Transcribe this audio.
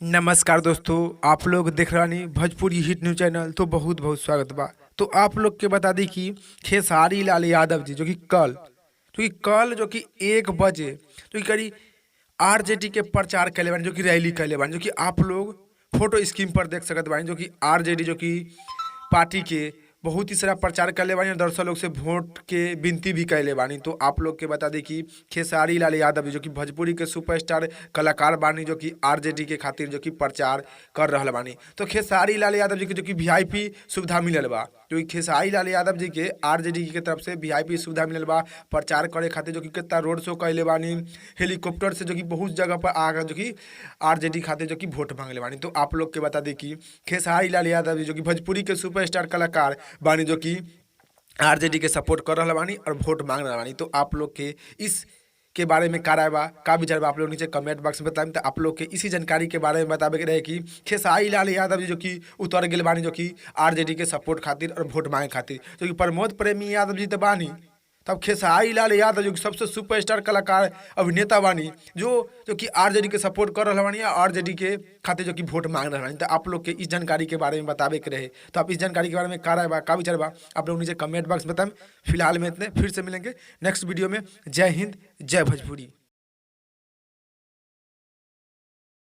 नमस्कार दोस्तों, आप लोग देख रहे भोजपुरी हिट न्यूज चैनल। तो बहुत बहुत स्वागत बा। तो आप लोग के बता दी कि खेसारी लाल यादव जी जो कि 1 बजे जो कि करी आरजेडी के प्रचार कैले बानी, जो कि रैली कैले बानी, जो कि आप लोग फोटो स्क्रीन पर देख सकत बानी। जो कि आरजेडी जो कि पार्टी के बहुत ही सारा प्रचार कैले बानी और दर्शक लोग से वोट के विनती भी कैले बानी। तो आप लोग के बता दी कि खेसारी लाल यादव जी जो कि भोजपुरी के सुपरस्टार कलाकार बानी, जो कि आरजेडी के खातिर जो कि प्रचार कर रहल बानी। तो खेसारी लाल यादव जी के जो कि वीआईपी सुविधा मिलल बा, जो कि खेसारी लाल यादव जी के आरजेडी के तरफ से वीआईपी सुविधा मिलल बा प्रचार करे खातिर। जो कि कितना रोड शो कैले बानी हेलीकॉप्टर से, जो कि बहुत जगह पर आकर जो कि आरजेडी खातिर जो कि वोट मांगले बानी। तो आप लोग के बता दी कि खेसारी लाल यादव जी जो कि भोजपुरी के सुपरस्टार कलाकार बानी, जो कि आरजेडी के सपोर्ट कर रहा बानी और वोट मांग रहा बानी। तो आप लोग के इस के बारे में का राय बा, का विचार बा, आप लोग नीचे कमेंट बॉक्स में बताएं। तो आप लोग के इसी जानकारी के बारे में बतावे के रहे कि खेसारी लाल यादव जी जो कि उतर गए बानी, जो कि आरजेडी के सपोर्ट खातिर और वोट मांगे खातिर। जो कि प्रमोद प्रेमी यादव जी तो बानी, तब खेसारी लाल यादव जो कि सबसे सुपरस्टार कलाकार अभिनेता बानी, जो जो कि आरजेडी के सपोर्ट कर रहा बानी, आरजेडी के खातिर जो कि वोट मांग रहा बानी। तो आप लोग के इस जानकारी के बारे में बतावे के रहे। तो आप इस जानकारी के बारे में का राय बा, का विचार बा, आप लोग नीचे कमेंट बॉक्स में बताएं। फिलहाल में इतने, फिर से मिलेंगे नेक्स्ट वीडियो में। जय हिंद, जय भोजपुरी।